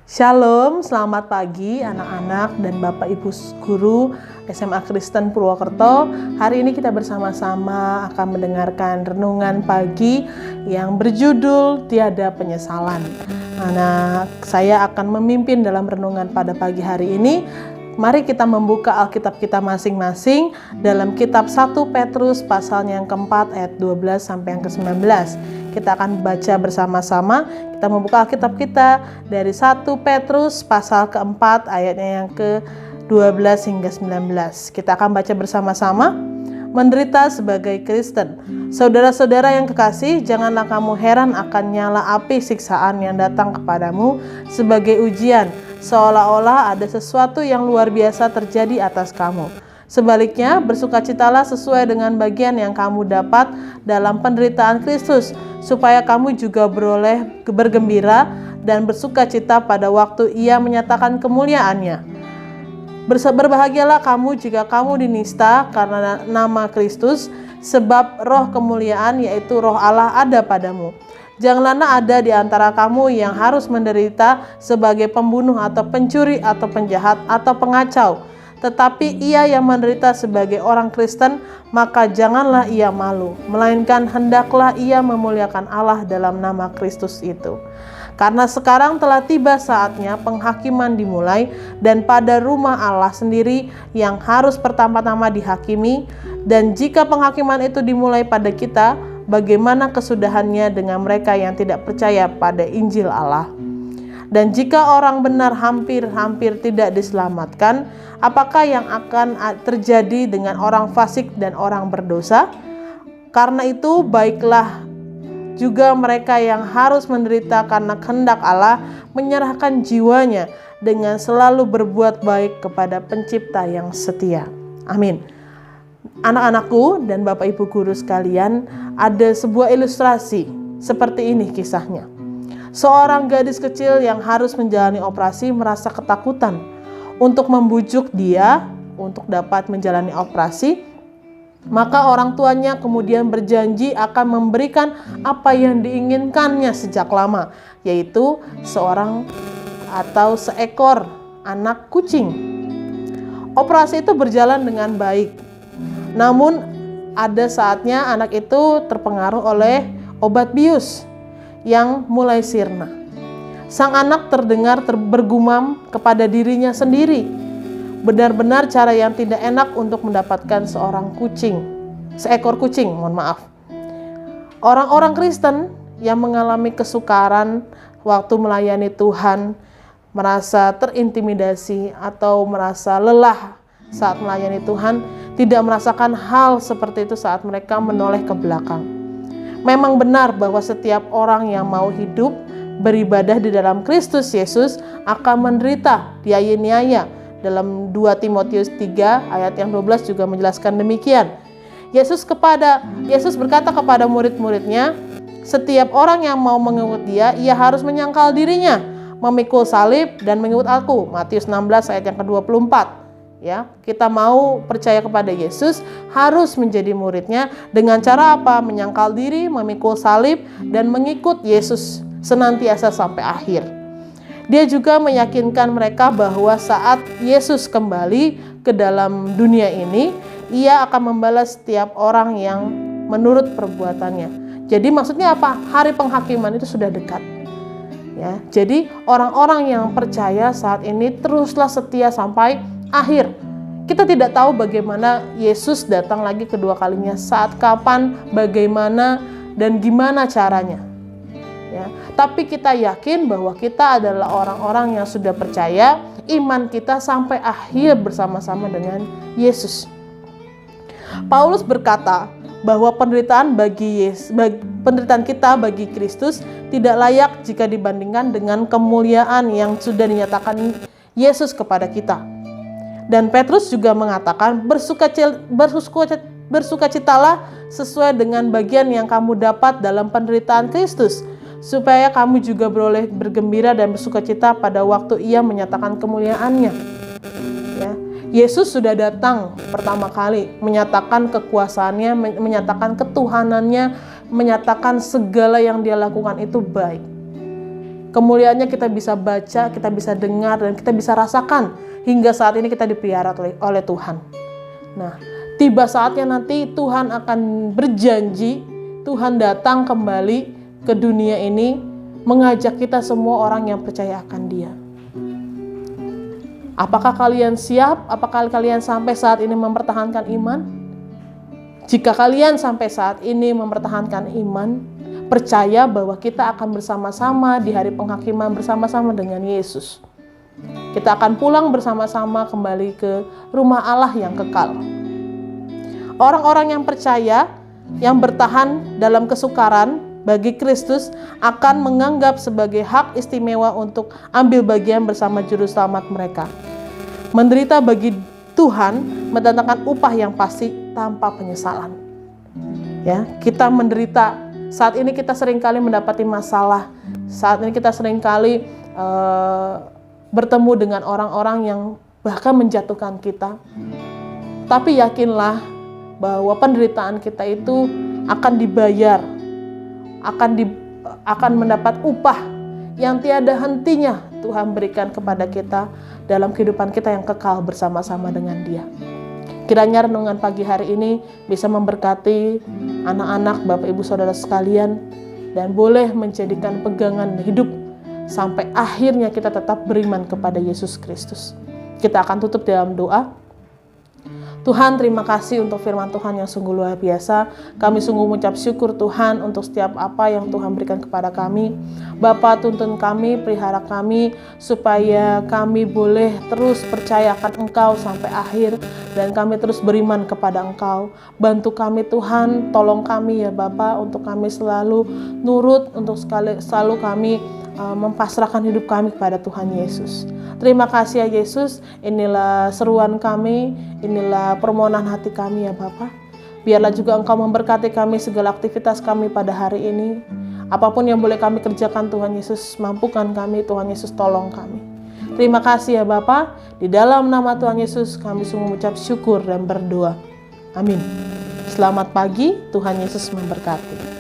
Shalom, selamat pagi anak-anak dan Bapak Ibu Guru SMA Kristen Purwokerto. Hari ini kita bersama-sama akan mendengarkan renungan pagi yang berjudul Tiada Penyesalan. Saya akan memimpin dalam renungan pada pagi hari ini. Mari kita membuka Alkitab kita masing-masing dalam kitab 1 Petrus pasalnya yang keempat ayat 12 sampai yang ke-19. Kita akan baca bersama-sama. Kita membuka Alkitab kita dari 1 Petrus pasal keempat ayatnya yang ke-12 hingga 19. Kita akan baca bersama-sama. Menderita sebagai Kristen. Saudara-saudara yang kekasih, janganlah kamu heran akan nyala api siksaan yang datang kepadamu sebagai ujian, seolah-olah ada sesuatu yang luar biasa terjadi atas kamu. Sebaliknya, bersukacitalah sesuai dengan bagian yang kamu dapat dalam penderitaan Kristus, supaya kamu juga beroleh bergembira dan bersukacita pada waktu Ia menyatakan kemuliaannya. Berbahagialah kamu jika kamu dinista karena nama Kristus, sebab roh kemuliaan yaitu roh Allah ada padamu. Janganlah ada di antara kamu yang harus menderita sebagai pembunuh atau pencuri atau penjahat atau pengacau. Tetapi ia yang menderita sebagai orang Kristen, maka janganlah ia malu, melainkan hendaklah ia memuliakan Allah dalam nama Kristus itu. Karena sekarang telah tiba saatnya penghakiman dimulai, dan pada rumah Allah sendiri yang harus pertama-tama dihakimi. Dan jika penghakiman itu dimulai pada kita, bagaimana kesudahannya dengan mereka yang tidak percaya pada Injil Allah? Dan jika orang benar hampir tidak diselamatkan, apakah yang akan terjadi dengan orang fasik dan orang berdosa? Karena itu baiklah juga mereka yang harus menderita karena kehendak Allah menyerahkan jiwanya dengan selalu berbuat baik kepada Pencipta yang setia. Amin. Anak-anakku dan Bapak Ibu Guru sekalian, ada sebuah ilustrasi seperti ini kisahnya. Seorang gadis kecil yang harus menjalani operasi merasa ketakutan. Untuk membujuk dia untuk dapat menjalani operasi, maka orang tuanya kemudian berjanji akan memberikan apa yang diinginkannya sejak lama, yaitu seekor anak kucing. Operasi itu berjalan dengan baik. Namun ada saatnya anak itu terpengaruh oleh obat bius yang mulai sirna. Sang anak terdengar bergumam kepada dirinya sendiri. Benar-benar cara yang tidak enak untuk mendapatkan seekor kucing. Orang-orang Kristen yang mengalami kesukaran waktu melayani Tuhan, merasa terintimidasi atau merasa lelah saat melayani Tuhan, tidak merasakan hal seperti itu saat mereka menoleh ke belakang. Memang benar bahwa setiap orang yang mau hidup beribadah di dalam Kristus Yesus akan menderita dianiaya. Dalam 2 Timotius 3 ayat yang 12 juga menjelaskan demikian. Yesus berkata kepada murid-muridnya, setiap orang yang mau mengikut dia, ia harus menyangkal dirinya, memikul salib dan mengikut aku. Matius 16 ayat yang ke-24. Ya, kita mau percaya kepada Yesus harus menjadi muridnya dengan cara apa? Menyangkal diri, memikul salib, dan mengikut Yesus senantiasa sampai akhir. Dia juga meyakinkan mereka bahwa saat Yesus kembali ke dalam dunia ini, ia akan membalas setiap orang yang menurut perbuatannya. Jadi maksudnya apa? Hari penghakiman itu sudah dekat. Ya, jadi orang-orang yang percaya saat ini teruslah setia sampai akhir. Kita tidak tahu bagaimana Yesus datang lagi kedua kalinya, saat kapan, bagaimana, dan gimana caranya. Ya, tapi kita yakin bahwa kita adalah orang-orang yang sudah percaya, iman kita sampai akhir bersama-sama dengan Yesus. Paulus berkata bahwa penderitaan kita bagi Kristus tidak layak jika dibandingkan dengan kemuliaan yang sudah dinyatakan Yesus kepada kita. Dan Petrus juga mengatakan, bersukacitalah sesuai dengan bagian yang kamu dapat dalam penderitaan Kristus, supaya kamu juga beroleh bergembira dan bersukacita pada waktu Ia menyatakan kemuliaannya. Ya, Yesus sudah datang pertama kali, menyatakan kekuasaannya, menyatakan ketuhanannya, menyatakan segala yang Dia lakukan itu baik. Kemuliaannya kita bisa baca, kita bisa dengar, dan kita bisa rasakan hingga saat ini kita dipelihara oleh Tuhan. Nah, tiba saatnya nanti Tuhan akan berjanji, Tuhan datang kembali ke dunia ini mengajak kita semua orang yang percaya akan Dia. Apakah kalian siap? Apakah kalian sampai saat ini mempertahankan iman? Jika kalian sampai saat ini mempertahankan iman, percaya bahwa kita akan bersama-sama di hari penghakiman bersama-sama dengan Yesus. Kita akan pulang bersama-sama kembali ke rumah Allah yang kekal. Orang-orang yang percaya, yang bertahan dalam kesukaran bagi Kristus akan menganggap sebagai hak istimewa untuk ambil bagian bersama juru selamat mereka. Menderita bagi Tuhan mendatangkan upah yang pasti tanpa penyesalan. Ya, kita menderita. Saat ini kita seringkali mendapati masalah. Saat ini kita seringkali bertemu dengan orang-orang yang bahkan menjatuhkan kita. Tapi yakinlah bahwa penderitaan kita itu akan dibayar, akan mendapat upah yang tiada hentinya Tuhan berikan kepada kita dalam kehidupan kita yang kekal bersama-sama dengan Dia. Kiranya renungan pagi hari ini bisa memberkati anak-anak, Bapak Ibu Saudara sekalian, dan boleh menjadikan pegangan hidup sampai akhirnya kita tetap beriman kepada Yesus Kristus. Kita akan tutup dalam doa. Tuhan, terima kasih untuk firman Tuhan yang sungguh luar biasa. Kami sungguh mengucap syukur Tuhan untuk setiap apa yang Tuhan berikan kepada kami. Bapa, tuntun kami, pelihara kami, supaya kami boleh terus percaya akan Engkau sampai akhir, dan kami terus beriman kepada Engkau. Bantu kami Tuhan, tolong kami ya Bapa, untuk kami selalu nurut, untuk selalu kami mempasrahkan hidup kami kepada Tuhan Yesus. Terima kasih ya Yesus, inilah seruan kami, inilah permohonan hati kami ya Bapa. Biarlah juga Engkau memberkati kami segala aktivitas kami pada hari ini. Apapun yang boleh kami kerjakan Tuhan Yesus, mampukan kami, Tuhan Yesus tolong kami. Terima kasih ya Bapa, di dalam nama Tuhan Yesus kami sungguh mengucap syukur dan berdoa. Amin. Selamat pagi, Tuhan Yesus memberkati.